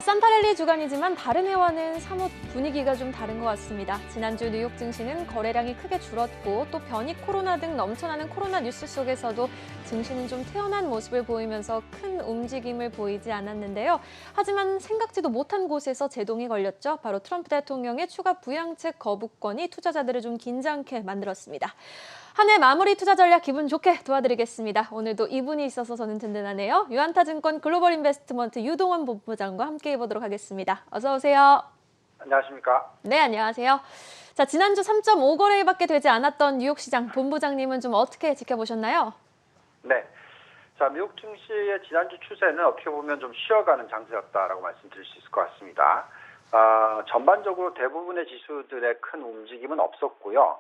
산타랠리 주간이지만 다른 해와는 사뭇 분위기가 좀 다른 것 같습니다. 지난주 뉴욕 증시는 거래량이 크게 줄었고 또 변이 코로나 등 넘쳐나는 코로나 뉴스 속에서도 증시는 좀 태연한 모습을 보이면서 큰 움직임을 보이지 않았는데요. 하지만 생각지도 못한 곳에서 제동이 걸렸죠. 바로 트럼프 대통령의 추가 부양책 거부권이 투자자들을 좀 긴장케 만들었습니다. 한 해 마무리 투자 전략 기분 좋게 도와드리겠습니다. 오늘도 이분이 있어서 저는 든든하네요. 유한타증권 글로벌 인베스트먼트 유동원 본부장과 함께 해보도록 하겠습니다. 어서 오세요. 안녕하십니까? 네, 안녕하세요. 자, 지난주 3.5거래일밖에 되지 않았던 뉴욕 시장 본부장님은 좀 어떻게 지켜보셨나요? 네. 자, 미국 증시의 지난주 추세는 어떻게 보면 좀 쉬어가는 장세였다라고 말씀드릴 수 있을 것 같습니다. 전반적으로 대부분의 지수들의 큰 움직임은 없었고요.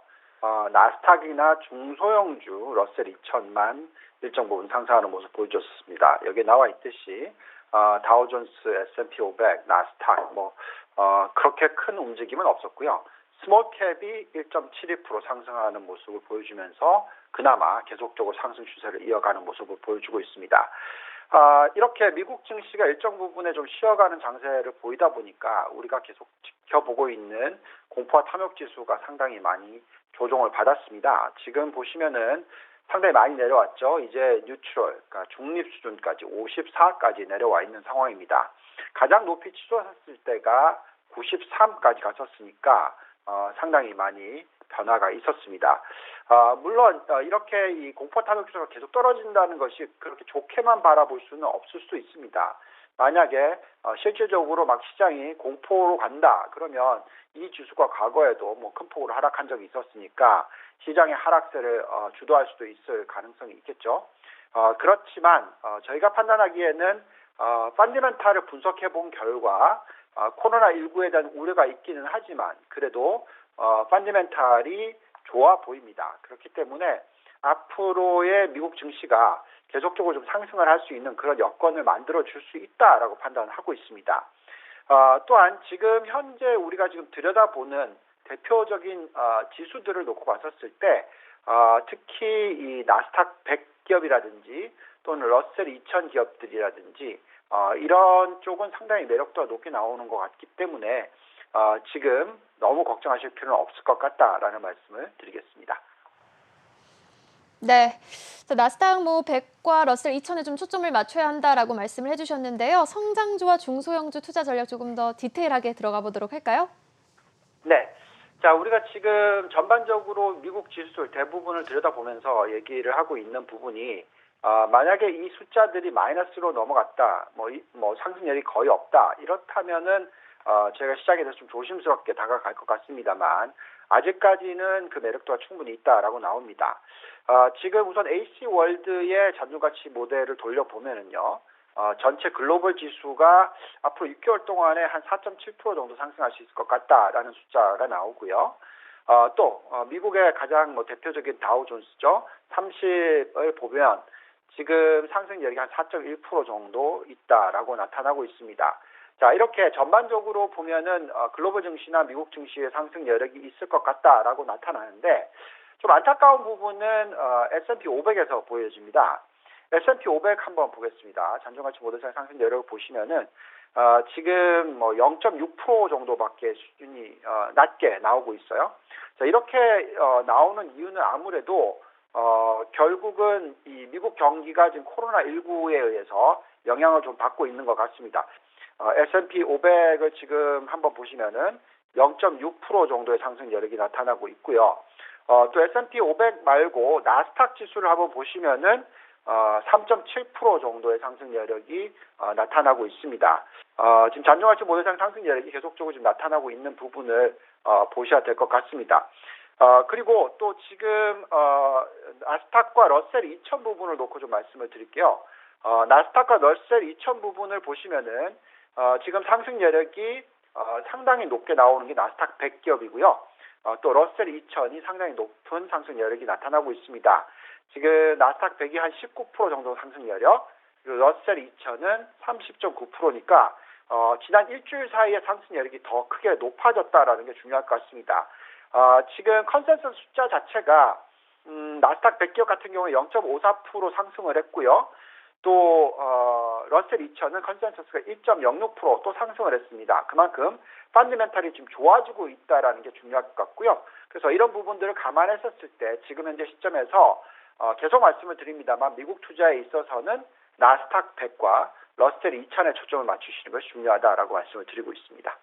나스닥이나 중소형주 러셀 2000만 일정 부분 상승하는 모습 보여줬습니다. 여기에 나와 있듯이 다우존스, S&P 500, 나스닥 그렇게 큰 움직임은 없었고요. 스몰캡이 1.72% 상승하는 모습을 보여주면서 그나마 계속적으로 상승 추세를 이어가는 모습을 보여주고 있습니다. 이렇게 미국 증시가 일정 부분에 좀 쉬어가는 장세를 보이다 보니까 우리가 계속 지켜보고 있는 공포와 탐욕 지수가 상당히 많이 조정을 받았습니다. 지금 보시면은 상당히 많이 내려왔죠. 이제 뉴트럴, 그러니까 중립 수준까지 54까지 내려와 있는 상황입니다. 가장 높이 치솟았을 때가 93까지 갔었으니까 상당히 많이 변화가 있었습니다. 물론 이렇게 이 공포 탐욕 지수가 계속 떨어진다는 것이 그렇게 좋게만 바라볼 수는 없을 수도 있습니다. 만약에 실질적으로 막 시장이 공포로 간다 그러면 이 지수가 과거에도 큰 폭으로 하락한 적이 있었으니까 시장의 하락세를 주도할 수도 있을 가능성이 있겠죠. 그렇지만 저희가 판단하기에는 펀더멘탈을 분석해 본 결과 코로나19에 대한 우려가 있기는 하지만 그래도 펀더멘탈이 좋아 보입니다. 그렇기 때문에 앞으로의 미국 증시가 계속적으로 좀 상승을 할 수 있는 그런 여건을 만들어 줄 수 있다라고 판단하고 있습니다. 또한 지금 현재 우리가 지금 들여다보는 대표적인 지수들을 놓고 봤었을 때 특히 이 나스닥 100 기업이라든지 또는 러셀 2000 기업들이라든지 이런 쪽은 상당히 매력도가 높게 나오는 것 같기 때문에 지금 너무 걱정하실 필요는 없을 것 같다라는 말씀을 드리겠습니다. 네, 나스닥 100과 러셀 2000에 좀 초점을 맞춰야 한다라고 말씀을 해주셨는데요. 성장주와 중소형주 투자 전략 조금 더 디테일하게 들어가 보도록 할까요? 네. 자, 우리가 지금 전반적으로 미국 지수들 대부분을 들여다보면서 얘기를 하고 있는 부분이 만약에 이 숫자들이 마이너스로 넘어갔다, 상승률이 거의 없다 이렇다면은 제가 시장에 대해서 좀 조심스럽게 다가갈 것 같습니다만 아직까지는 그 매력도가 충분히 있다라고 나옵니다. 지금 우선 HC월드의 잔존가치 모델을 돌려보면은요, 전체 글로벌 지수가 앞으로 6개월 동안에 한 4.7% 정도 상승할 수 있을 것 같다라는 숫자가 나오고요. 또 미국의 가장 대표적인 다우존스죠. 30을 보면 지금 상승률이 한 4.1% 정도 있다라고 나타나고 있습니다. 자, 이렇게 전반적으로 보면은 글로벌 증시나 미국 증시의 상승 여력이 있을 것 같다라고 나타나는데 좀 안타까운 부분은 S&P 500에서 보여집니다. S&P 500 한번 보겠습니다. 잔존가치 모델상 상승 여력을 보시면은 지금 0.6% 정도밖에 수준이 낮게 나오고 있어요. 자, 이렇게 나오는 이유는 아무래도 결국은 이 미국 경기가 지금 코로나19에 의해서 영향을 좀 받고 있는 것 같습니다. S&P 500을 지금 한번 보시면은 0.6% 정도의 상승 여력이 나타나고 있고요. 또 S&P 500 말고 나스닥 지수를 한번 보시면은 3.7% 정도의 상승 여력이 나타나고 있습니다. 지금 잔존가치 모델상 상승 여력이 계속적으로 지금 나타나고 있는 부분을 보셔야 될 것 같습니다. 그리고 또 지금 나스닥과 러셀 2000 부분을 놓고 좀 말씀을 드릴게요. 나스닥과 러셀 2000 부분을 보시면은 지금 상승 여력이 상당히 높게 나오는 게 나스닥 100 기업이고요. 또 러셀 2000이 상당히 높은 상승 여력이 나타나고 있습니다. 지금 나스닥 100이 한 19% 정도 상승 여력, 그리고 러셀 2000은 30.9%니까 지난 일주일 사이에 상승 여력이 더 크게 높아졌다라는 게 중요할 것 같습니다. 지금 컨센서스 숫자 자체가 나스닥 100 기업 같은 경우에 0.54% 상승을 했고요. 또 러셀 2000은 컨센서스가 1.06%또 상승을 했습니다. 그만큼 펀더멘탈이 지금 좋아지고 있다라는 게 중요할 것 같고요. 그래서 이런 부분들을 감안했었을 때 지금 현재 시점에서 계속 말씀을 드립니다만 미국 투자에 있어서는 나스닥 100과 러셀 2000에 초점을 맞추시는 것이 중요하다라고 말씀을 드리고 있습니다.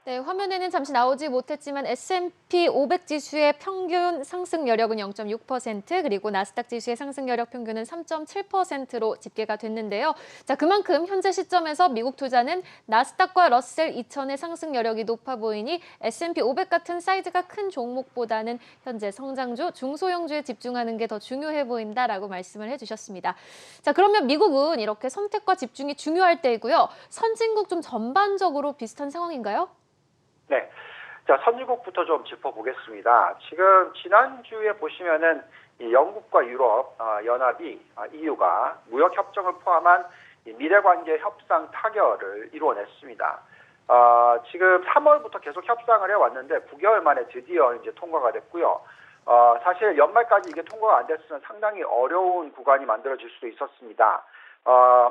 네, 화면에는 잠시 나오지 못했지만 S&P 500 지수의 평균 상승 여력은 0.6%, 그리고 나스닥 지수의 상승 여력 평균은 3.7%로 집계가 됐는데요. 자, 그만큼 현재 시점에서 미국 투자는 나스닥과 러셀 2000의 상승 여력이 높아 보이니 S&P 500 같은 사이즈가 큰 종목보다는 현재 성장주, 중소형주에 집중하는 게 더 중요해 보인다라고 말씀을 해주셨습니다. 자, 그러면 미국은 이렇게 선택과 집중이 중요할 때이고요. 선진국 좀 전반적으로 비슷한 상황인가요? 네. 자, 선진국부터 좀 짚어보겠습니다. 지금 지난주에 보시면은 이 영국과 유럽 연합이 EU가 무역 협정을 포함한 이 미래관계 협상 타결을 이루어냈습니다. 지금 3월부터 계속 협상을 해왔는데 9개월 만에 드디어 이제 통과가 됐고요. 사실 연말까지 이게 통과가 안 됐으면 상당히 어려운 구간이 만들어질 수도 있었습니다.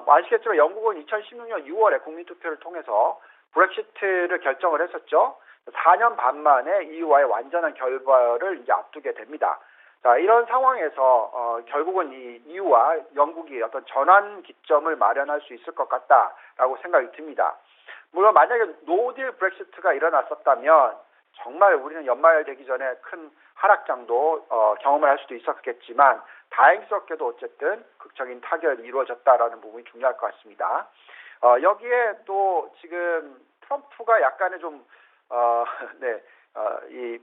아시겠지만 영국은 2016년 6월에 국민투표를 통해서 브렉시트를 결정을 했었죠. 4년 반 만에 EU와의 완전한 결별을 이제 앞두게 됩니다. 자, 이런 상황에서 결국은 이 EU와 영국이 어떤 전환 기점을 마련할 수 있을 것 같다라고 생각이 듭니다. 물론 만약에 노딜 브렉시트가 일어났었다면 정말 우리는 연말 되기 전에 큰 하락장도 경험을 할 수도 있었겠지만 다행스럽게도 어쨌든 극적인 타결이 이루어졌다라는 부분이 중요할 것 같습니다. 여기에 또 지금 트럼프가 약간의 좀 이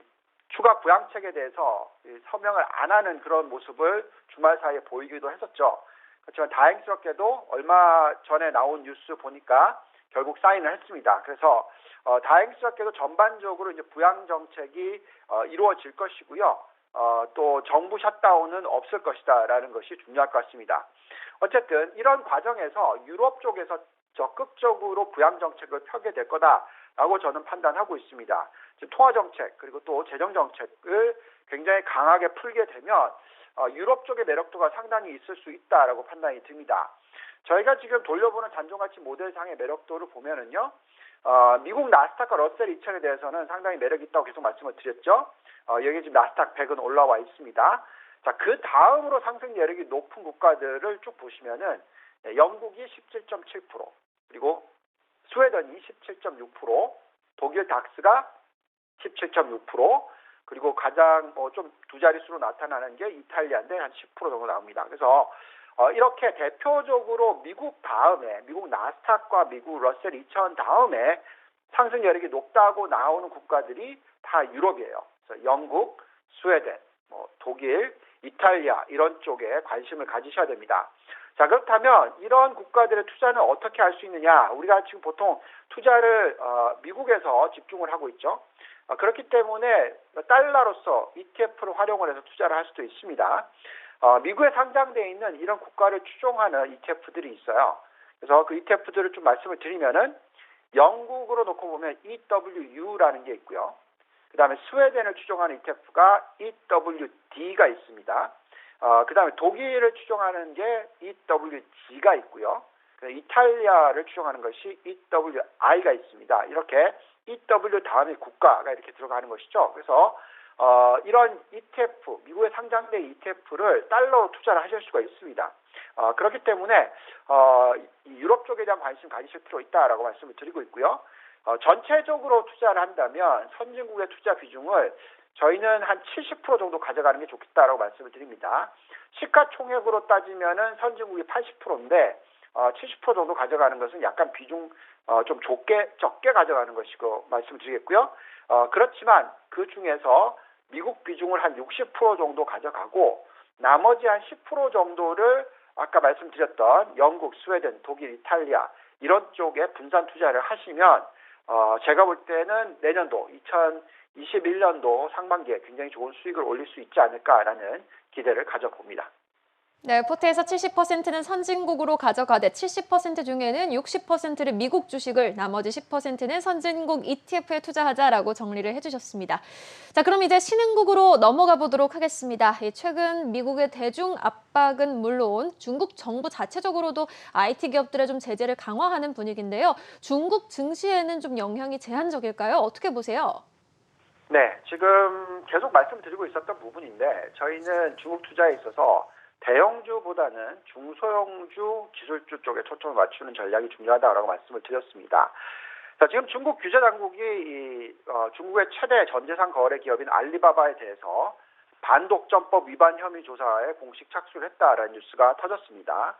추가 부양책에 대해서 서명을 안 하는 그런 모습을 주말 사이에 보이기도 했었죠. 그렇지만 다행스럽게도 얼마 전에 나온 뉴스 보니까 결국 사인을 했습니다. 그래서 다행스럽게도 전반적으로 이제 부양 정책이 이루어질 것이고요. 또 정부 셧다운은 없을 것이다라는 것이 중요할 것 같습니다. 어쨌든 이런 과정에서 유럽 쪽에서 적극적으로 부양 정책을 펴게 될 거다라고 저는 판단하고 있습니다. 지금 통화 정책 그리고 또 재정 정책을 굉장히 강하게 풀게 되면 유럽 쪽의 매력도가 상당히 있을 수 있다라고 판단이 듭니다. 저희가 지금 돌려보는 단종가치 모델상의 매력도를 보면은요, 미국 나스닥과 러셀 2000에 대해서는 상당히 매력이 있다고 계속 말씀을 드렸죠. 여기 지금 나스닥 100은 올라와 있습니다. 자, 그 다음으로 상승 여력이 높은 국가들을 쭉 보시면은 영국이 17.7%, 그리고 스웨덴이 17.6%, 독일 닥스가 17.6%, 그리고 가장 좀 두 자릿수로 나타나는 게 이탈리아인데 한 10% 정도 나옵니다. 그래서 이렇게 대표적으로 미국 다음에 미국 나스닥과 미국 러셀 2000 다음에 상승 여력이 높다고 나오는 국가들이 다 유럽이에요. 그래서 영국, 스웨덴, 독일, 이탈리아 이런 쪽에 관심을 가지셔야 됩니다. 자, 그렇다면 이런 국가들의 투자는 어떻게 할 수 있느냐? 우리가 지금 보통 투자를 미국에서 집중을 하고 있죠. 그렇기 때문에 달러로서 ETF를 활용을 해서 투자를 할 수도 있습니다. 미국에 상장되어 있는 이런 국가를 추종하는 ETF들이 있어요. 그래서 그 ETF들을 좀 말씀을 드리면은 영국으로 놓고 보면 EWU라는 게 있고요. 그 다음에 스웨덴을 추종하는 ETF가 EWD가 있습니다. 그 다음에 독일을 추종하는 게 EWG가 있고요. 이탈리아를 추종하는 것이 EWI가 있습니다. 이렇게 EW 다음에 국가가 이렇게 들어가는 것이죠. 그래서 이런 ETF, 미국에 상장된 ETF를 달러로 투자를 하실 수가 있습니다. 그렇기 때문에 유럽 쪽에 대한 관심 가지실 필요 있다라고 말씀을 드리고 있고요. 전체적으로 투자를 한다면 선진국의 투자 비중을 저희는 한 70% 정도 가져가는 게 좋겠다라고 말씀을 드립니다. 시가총액으로 따지면은 선진국이 80%인데 70% 정도 가져가는 것은 약간 비중 좀 적게 가져가는 것이고 말씀을 드리겠고요. 그렇지만 그 중에서 미국 비중을 한 60% 정도 가져가고 나머지 한 10% 정도를 아까 말씀드렸던 영국, 스웨덴, 독일, 이탈리아 이런 쪽에 분산 투자를 하시면 제가 볼 때는 내년도 2021년도 상반기에 굉장히 좋은 수익을 올릴 수 있지 않을까라는 기대를 가져봅니다. 네, 포트에서 70%는 선진국으로 가져가되 70% 중에는 60%를 미국 주식을, 나머지 10%는 선진국 ETF에 투자하자라고 정리를 해주셨습니다. 자, 그럼 이제 신흥국으로 넘어가 보도록 하겠습니다. 최근 미국의 대중 압박은 물론 중국 정부 자체적으로도 IT 기업들의 좀 제재를 강화하는 분위기인데요. 중국 증시에는 좀 영향이 제한적일까요? 어떻게 보세요? 네, 지금 계속 말씀드리고 있었던 부분인데 저희는 중국 투자에 있어서 대형주보다는 중소형주, 기술주 쪽에 초점을 맞추는 전략이 중요하다고 말씀을 드렸습니다. 자, 지금 중국 규제 당국이 중국의 최대 전재산 거래 기업인 알리바바에 대해서 반독점법 위반 혐의 조사에 공식 착수를 했다라는 뉴스가 터졌습니다.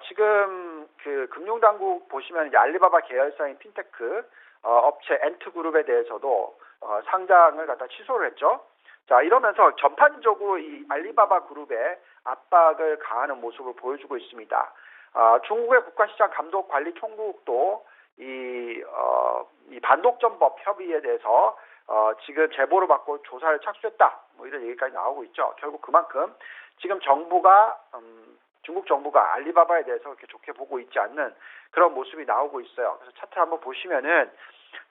지금 그 금융당국 보시면 이제 알리바바 계열사인 핀테크 업체 엔트그룹에 대해서도 상장을 갖다 취소를 했죠. 자, 이러면서 전반적으로 이 알리바바 그룹에 압박을 가하는 모습을 보여주고 있습니다. 중국의 국가시장감독관리총국도 이 반독점법 협의에 대해서 지금 제보를 받고 조사를 착수했다. 뭐 이런 얘기까지 나오고 있죠. 결국 그만큼 지금 중국 정부가 알리바바에 대해서 그렇게 좋게 보고 있지 않는 그런 모습이 나오고 있어요. 그래서 차트 한번 보시면은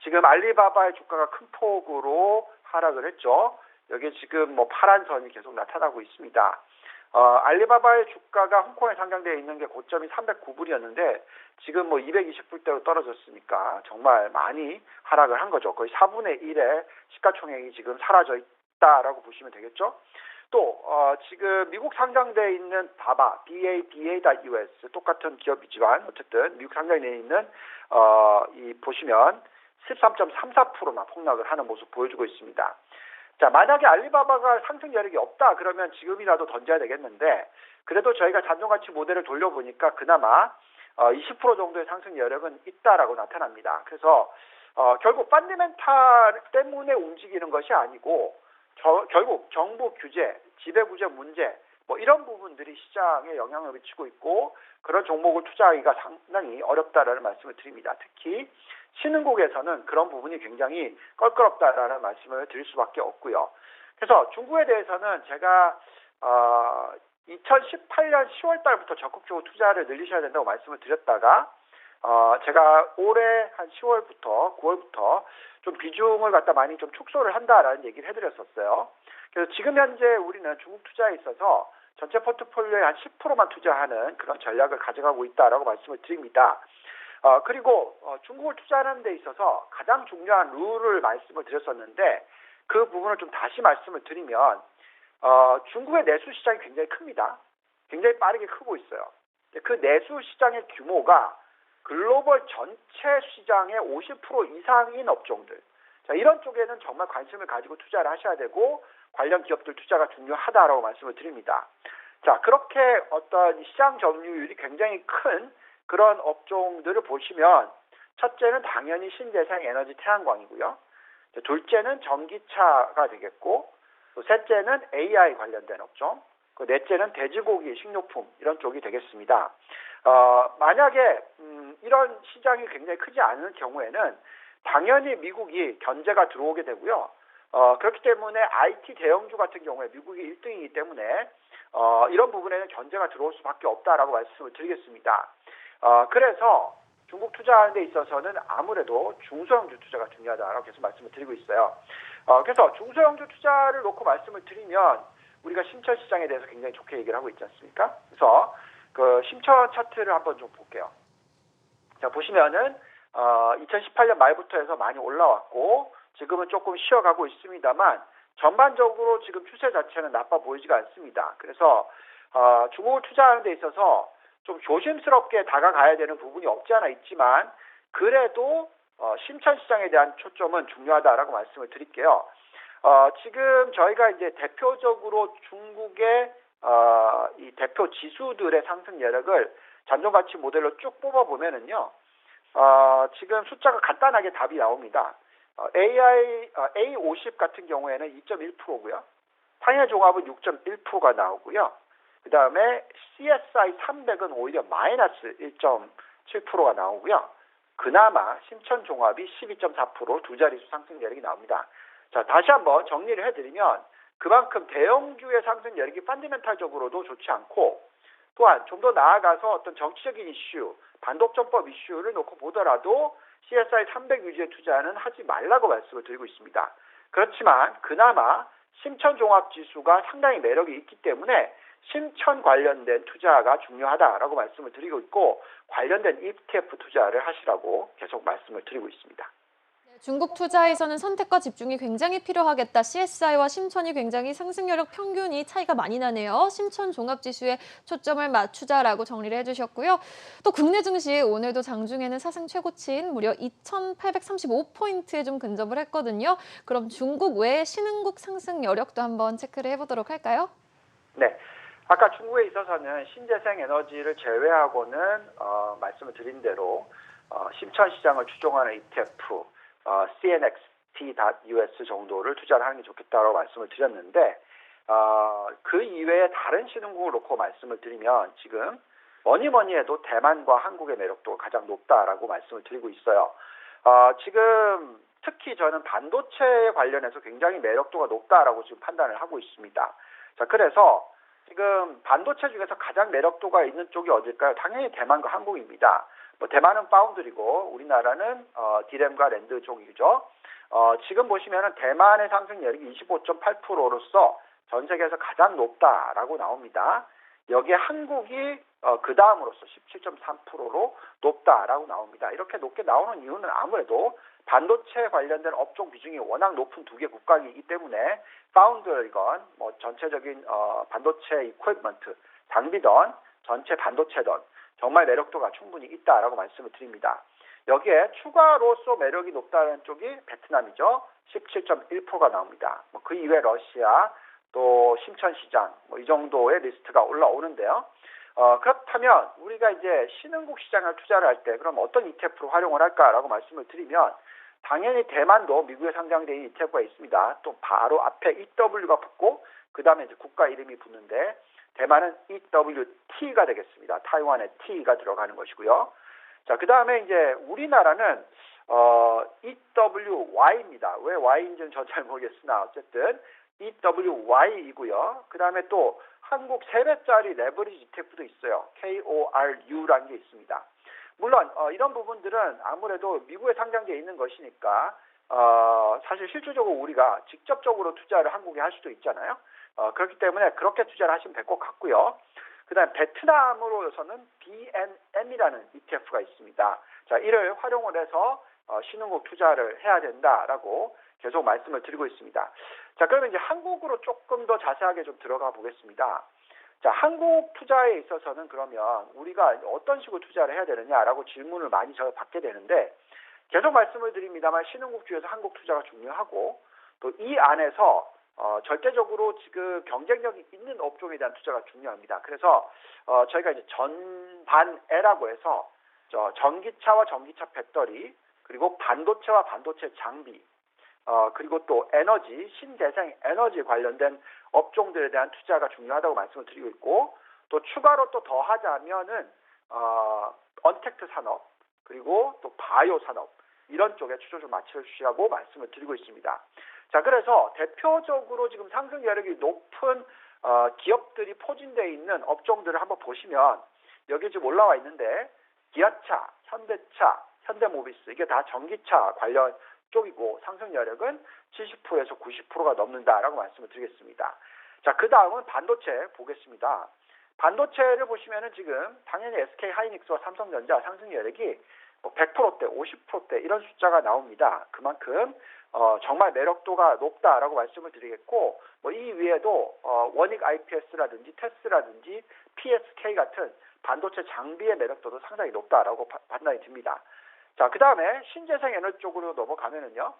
지금 알리바바의 주가가 큰 폭으로 하락을 했죠. 여기 지금 뭐 파란 선이 계속 나타나고 있습니다. 알리바바의 주가가 홍콩에 상장되어 있는 게 고점이 309불이었는데 지금 뭐 220불대로 떨어졌으니까 정말 많이 하락을 한 거죠. 거의 4분의 1의 시가총액이 지금 사라져 있다라고 보시면 되겠죠. 또 지금 미국 상장되어 있는 바바, BABA.US 똑같은 기업이지만 어쨌든 미국 상장되어 있는 이 보시면 13.34%나 폭락을 하는 모습 보여주고 있습니다. 자, 만약에 알리바바가 상승 여력이 없다 그러면 지금이라도 던져야 되겠는데 그래도 저희가 잔존가치 모델을 돌려보니까 그나마 20% 정도의 상승 여력은 있다라고 나타납니다. 그래서 결국 펀더멘탈 때문에 움직이는 것이 아니고 결국 정부 규제, 지배구조 문제 뭐 이런 부분들이 시장에 영향을 미치고 있고 그런 종목을 투자하기가 상당히 어렵다라는 말씀을 드립니다. 특히 신흥국에서는 그런 부분이 굉장히 껄끄럽다라는 말씀을 드릴 수밖에 없고요. 그래서 중국에 대해서는 제가 2018년 10월 달부터 적극적으로 투자를 늘리셔야 된다고 말씀을 드렸다가 제가 올해 한 10월부터 9월부터 좀 비중을 갖다 많이 좀 축소를 한다라는 얘기를 해드렸었어요. 그래서 지금 현재 우리는 중국 투자에 있어서 전체 포트폴리오의 한 10%만 투자하는 그런 전략을 가져가고 있다라고 말씀을 드립니다. 그리고 중국을 투자하는 데 있어서 가장 중요한 룰을 말씀을 드렸었는데 그 부분을 좀 다시 말씀을 드리면 중국의 내수 시장이 굉장히 큽니다. 굉장히 빠르게 크고 있어요. 그 내수 시장의 규모가 글로벌 전체 시장의 50% 이상인 업종들. 자, 이런 쪽에는 정말 관심을 가지고 투자를 하셔야 되고 관련 기업들 투자가 중요하다라고 말씀을 드립니다. 자, 그렇게 어떤 시장 점유율이 굉장히 큰 그런 업종들을 보시면 첫째는 당연히 신재생 에너지 태양광이고요. 둘째는 전기차가 되겠고 또 셋째는 AI 관련된 업종, 넷째는 돼지고기, 식료품 이런 쪽이 되겠습니다. 만약에 이런 시장이 굉장히 크지 않은 경우에는 당연히 미국이 견제가 들어오게 되고요. 그렇기 때문에 IT 대형주 같은 경우에 미국이 1등이기 때문에 이런 부분에는 견제가 들어올 수밖에 없다라고 말씀을 드리겠습니다. 그래서 중국 투자하는 데 있어서는 아무래도 중소형주 투자가 중요하다라고 계속 말씀을 드리고 있어요. 그래서 중소형주 투자를 놓고 말씀을 드리면 우리가 심천 시장에 대해서 굉장히 좋게 얘기를 하고 있지 않습니까? 그래서 그 심천 차트를 한번 좀 볼게요. 자, 보시면은 2018년 말부터 해서 많이 올라왔고 지금은 조금 쉬어가고 있습니다만 전반적으로 지금 추세 자체는 나빠 보이지가 않습니다. 그래서 중국을 투자하는 데 있어서 좀 조심스럽게 다가가야 되는 부분이 없지 않아 있지만 그래도 심천 시장에 대한 초점은 중요하다라고 말씀을 드릴게요. 지금 저희가 이제 대표적으로 중국의 이 대표 지수들의 상승 여력을 잔존가치 모델로 쭉 뽑아보면은요, 지금 숫자가 간단하게 답이 나옵니다. A50 같은 경우에는 2.1%고요. 상해종합은 6.1%가 나오고요. 그 다음에 CSI 300은 오히려 마이너스 1.7%가 나오고요. 그나마 심천종합이 12.4% 두 자릿수 상승 여력이 나옵니다. 자, 다시 한번 정리를 해드리면 그만큼 대형주의 상승 여력이 펀더멘탈적으로도 좋지 않고 또한 좀 더 나아가서 어떤 정치적인 이슈, 반독점법 이슈를 놓고 보더라도 CSI 300 위주의 투자는 하지 말라고 말씀을 드리고 있습니다. 그렇지만 그나마 심천종합지수가 상당히 매력이 있기 때문에 심천 관련된 투자가 중요하다라고 말씀을 드리고 있고 관련된 ETF 투자를 하시라고 계속 말씀을 드리고 있습니다. 중국 투자에서는 선택과 집중이 굉장히 필요하겠다. CSI와 심천이 굉장히 상승 여력 평균이 차이가 많이 나네요. 심천 종합지수에 초점을 맞추자라고 정리를 해주셨고요. 또 국내 증시 오늘도 장중에는 사상 최고치인 무려 2,835포인트에 좀 근접을 했거든요. 그럼 중국 외의 신흥국 상승 여력도 한번 체크를 해보도록 할까요? 네. 아까 중국에 있어서는 신재생 에너지를 제외하고는 말씀을 드린 대로 심천 시장을 추종하는 ETF CNXT.US 정도를 투자를 하는 게 좋겠다고 말씀을 드렸는데 그 이외에 다른 신흥국을 놓고 말씀을 드리면 지금 뭐니 해도 대만과 한국의 매력도가 가장 높다라고 말씀을 드리고 있어요. 지금 특히 저는 반도체에 관련해서 굉장히 매력도가 높다라고 지금 판단을 하고 있습니다. 자, 그래서 지금 반도체 중에서 가장 매력도가 있는 쪽이 어딜까요? 당연히 대만과 한국입니다. 대만은 파운드리고 우리나라는 디램과 랜드 쪽이죠. 지금 보시면은 대만의 상승 여력이 25.8%로서 전 세계에서 가장 높다라고 나옵니다. 여기에 한국이 그 다음으로서 17.3%로 높다라고 나옵니다. 이렇게 높게 나오는 이유는 아무래도 반도체 관련된 업종 비중이 워낙 높은 두 개 국가이기 때문에 파운드리건 전체적인 반도체 이퀄먼트 장비던 전체 반도체던 정말 매력도가 충분히 있다라고 말씀을 드립니다. 여기에 추가로서 매력이 높다는 쪽이 베트남이죠. 17.1%가 나옵니다. 그 이외 러시아 또 심천시장 이 정도의 리스트가 올라오는데요. 그렇다면 우리가 이제 신흥국 시장을 투자를 할 때 그럼 어떤 ETF로 활용을 할까라고 말씀을 드리면 당연히 대만도 미국에 상장된 ETF가 있습니다. 또 바로 앞에 EW가 붙고 그 다음에 이제 국가 이름이 붙는데 대만은 EWT가 되겠습니다. 타이완의 T가 들어가는 것이고요. 자, 그 다음에 이제 우리나라는 EWY입니다. 왜 Y인지는 전 잘 모르겠으나 어쨌든 EWY이고요. 그 다음에 또 한국 3배짜리 레버리지 ETF도 있어요. KORU라는 게 있습니다. 물론 이런 부분들은 아무래도 미국에 상장되어 있는 것이니까 사실 실질적으로 우리가 직접적으로 투자를 한국에 할 수도 있잖아요. 그렇기 때문에 그렇게 투자를 하시면 될 것 같고요. 그 다음에 베트남으로서는 BNM이라는 ETF가 있습니다. 자, 이를 활용을 해서 신흥국 투자를 해야 된다라고 계속 말씀을 드리고 있습니다. 자, 그러면 이제 한국으로 조금 더 자세하게 좀 들어가 보겠습니다. 자, 한국 투자에 있어서는 그러면 우리가 어떤 식으로 투자를 해야 되느냐라고 질문을 많이 제가 받게 되는데 계속 말씀을 드립니다만 신흥국 중에서 한국 투자가 중요하고 또 이 안에서 절대적으로 지금 경쟁력이 있는 업종에 대한 투자가 중요합니다. 그래서 저희가 이제 전반에라고 해서 전기차와 전기차 배터리 그리고 반도체와 반도체 장비 그리고 또 에너지, 신재생 에너지 관련된 업종들에 대한 투자가 중요하다고 말씀을 드리고 있고 또 추가로 또 더 하자면은 언택트 산업 그리고 또 바이오 산업 이런 쪽에 초점을 맞춰주시라고 말씀을 드리고 있습니다. 자, 그래서 대표적으로 지금 상승 여력이 높은 기업들이 포진되어 있는 업종들을 한번 보시면 여기 지금 올라와 있는데 기아차, 현대차, 현대모비스 이게 다 전기차 관련 쪽이고 상승 여력은 70%에서 90%가 넘는다라고 말씀을 드리겠습니다. 자, 그 다음은 반도체 보겠습니다. 반도체를 보시면은 지금 당연히 SK 하이닉스와 삼성전자 상승 여력이 100%대, 50%대 이런 숫자가 나옵니다. 그만큼 정말 매력도가 높다라고 말씀을 드리겠고 이 위에도 원익 IPS라든지 테스라든지 PSK 같은 반도체 장비의 매력도도 상당히 높다라고 판단이 듭니다. 자, 그 다음에 신재생 에너지 쪽으로 넘어가면은요,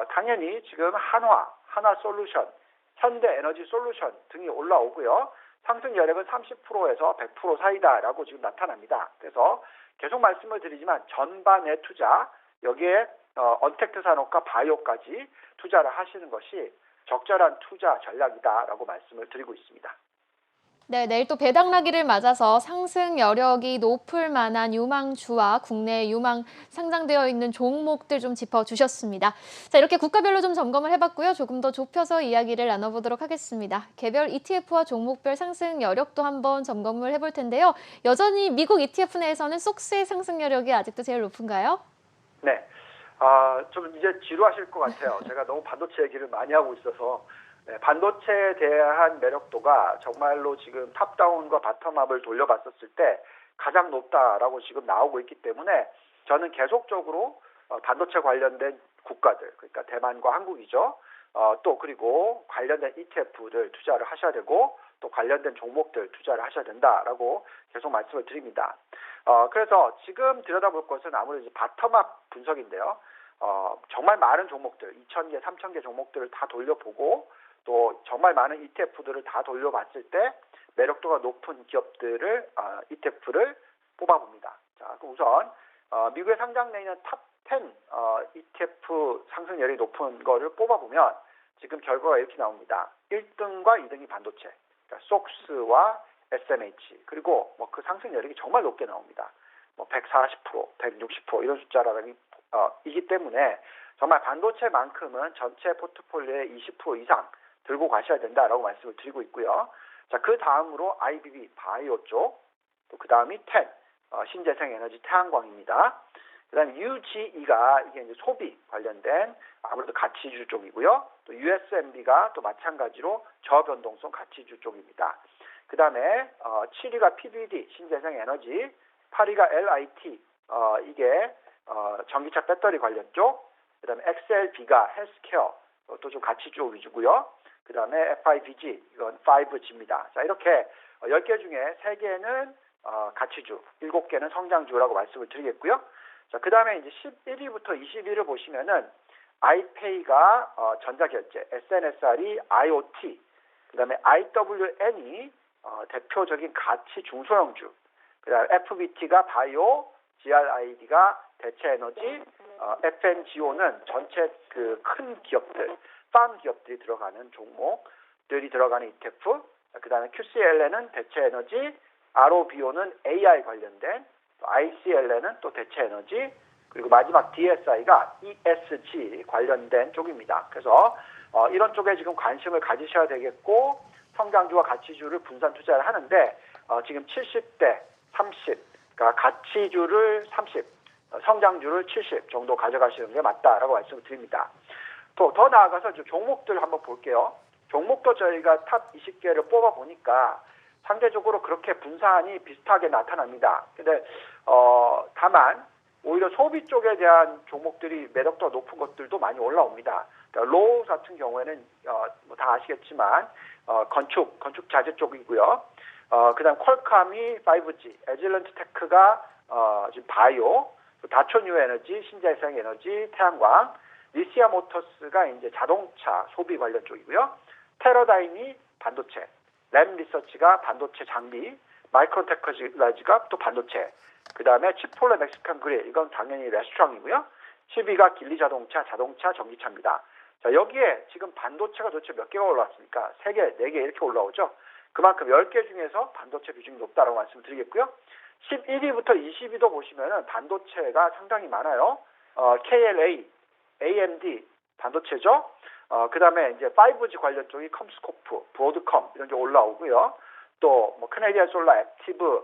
당연히 지금 한화솔루션, 현대에너지솔루션 등이 올라오고요. 상승 여력은 30%에서 100% 사이다라고 지금 나타납니다. 그래서 계속 말씀을 드리지만 전반의 투자, 여기에 언택트 산업과 바이오까지 투자를 하시는 것이 적절한 투자 전략이다라고 말씀을 드리고 있습니다. 네, 내일 또 배당락일을 맞아서 상승 여력이 높을 만한 유망주와 국내 유망 상장되어 있는 종목들 좀 짚어주셨습니다. 자, 이렇게 국가별로 좀 점검을 해봤고요. 조금 더 좁혀서 이야기를 나눠보도록 하겠습니다. 개별 ETF와 종목별 상승 여력도 한번 점검을 해볼 텐데요. 여전히 미국 ETF 내에서는 속스의 상승 여력이 아직도 제일 높은가요? 네. 좀 이제 지루하실 것 같아요. 제가 너무 반도체 얘기를 많이 하고 있어서 네, 반도체에 대한 매력도가 정말로 지금 탑다운과 바텀업을 돌려봤었을 때 가장 높다라고 지금 나오고 있기 때문에 저는 계속적으로 반도체 관련된 국가들, 그러니까 대만과 한국이죠. 또 그리고 관련된 ETF를 투자를 하셔야 되고 또 관련된 종목들 투자를 하셔야 된다라고 계속 말씀을 드립니다. 그래서 지금 들여다볼 것은 아무래도 바텀업 분석인데요. 정말 많은 종목들, 2,000개, 3,000개 종목들을 다 돌려보고 또 정말 많은 ETF들을 다 돌려봤을 때 매력도가 높은 기업들을 ETF를 뽑아봅니다. 자, 그럼 우선 미국에 상장돼 있는 탑 10 ETF 상승률이 높은 거를 뽑아보면 지금 결과가 이렇게 나옵니다. 1등과 2등이 반도체, 그러니까 속스와 SMH, 그리고 그 상승률이 정말 높게 나옵니다. 140%, 160% 이런 숫자이기 때문에 정말 반도체만큼은 전체 포트폴리오의 20% 이상 들고 가셔야 된다라고 말씀을 드리고 있고요. 자, 그 다음으로 IBB 바이오 쪽, 또 그 다음이 텐 신재생에너지 태양광입니다. 그 다음에 UGE가 이게 이제 소비 관련된 아무래도 가치주 쪽이고요. 또 USMB가 또 마찬가지로 저변동성 가치주 쪽입니다. 그 다음에 7위가 PBD 신재생에너지, 8위가 LIT 이게 전기차 배터리 관련 쪽, 그 다음에 XLB가 헬스케어 또 좀 가치주 위주고요. 그 다음에 FIBG 이건 5G입니다. 자, 이렇게 10개 중에 3개는 가치주, 7개는 성장주라고 말씀을 드리겠고요. 자, 그 다음에 이제 11위부터 20위를 보시면은 iPay가 전자결제, SNSR이 IoT, 그 다음에 IWN이 대표적인 가치 중소형주, 그 다음에 FBT가 바이오, GRID가 대체에너지, FNGO는 전체 그 큰 기업들, 팜 기업들이 들어가는 종목들이 들어가는 ETF, 그 다음에 QCLN은 대체에너지, ROBO는 AI 관련된, ICLN은 또 대체에너지, 그리고 마지막 DSI가 ESG 관련된 쪽입니다. 그래서 이런 쪽에 지금 관심을 가지셔야 되겠고 성장주와 가치주를 분산 투자를 하는데 지금 70대 30, 그러니까 가치주를 30, 성장주를 70 정도 가져가시는 게 맞다라고 말씀을 드립니다. 더 나아가서 종목들 한번 볼게요. 종목도 저희가 탑 20개를 뽑아보니까 상대적으로 그렇게 분산이 비슷하게 나타납니다. 근데 다만 오히려 소비 쪽에 대한 종목들이 매력도가 높은 것들도 많이 올라옵니다. 그러니까 로우 같은 경우에는 다 아시겠지만 건축 자재 쪽이고요. 그다음 퀄컴이 5G, 에질런트 테크가 지금 바이오, 다초 뉴 에너지, 신재생 에너지, 태양광, 리시아 모터스가 이제 자동차 소비 관련 쪽이고요. 테러다임이 반도체, 램 리서치가 반도체 장비, 마이크론 테크놀로지가 또 반도체, 그 다음에 치폴레 멕시칸 그릴, 이건 당연히 레스토랑이고요. 10위가 길리 자동차, 자동차 전기차입니다. 자, 여기에 지금 반도체가 도대체 몇 개가 올라왔습니까? 3개, 4개 이렇게 올라오죠. 그만큼 10개 중에서 반도체 비중이 높다라고 말씀드리겠고요. 11위부터 20위도 보시면은 반도체가 상당히 많아요. KLA, AMD 반도체죠. 그 다음에 이제 5G 관련 쪽이 컴스코프, 브로드컴 이런 게 올라오고요. 또 캐네디안 솔라 액티브,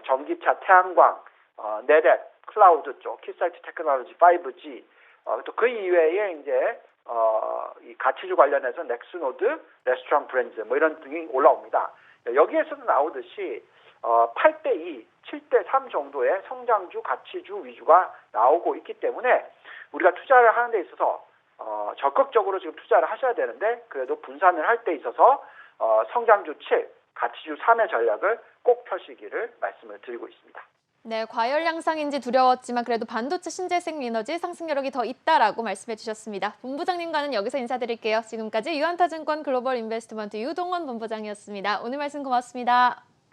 전기차, 태양광, 네댓, 클라우드 쪽, 키사이트 테크놀로지, 5G, 또 그 이외에 이제 이 가치주 관련해서 넥스노드, 레스토랑 브랜드 이런 등이 올라옵니다. 여기에서도 나오듯이 8대2, 7대3 정도의 성장주, 가치주 위주가 나오고 있기 때문에 우리가 투자를 하는 데 있어서 적극적으로 지금 투자를 하셔야 되는데 그래도 분산을 할 때 있어서 성장주 7, 가치주 3의 전략을 꼭 펴시기를 말씀을 드리고 있습니다. 네, 과열 양상인지 두려웠지만 그래도 반도체 신재생 에너지 상승 여력이 더 있다라고 말씀해 주셨습니다. 본부장님과는 여기서 인사드릴게요. 지금까지 유한타증권 글로벌 인베스트먼트 유동원 본부장이었습니다. 오늘 말씀 고맙습니다.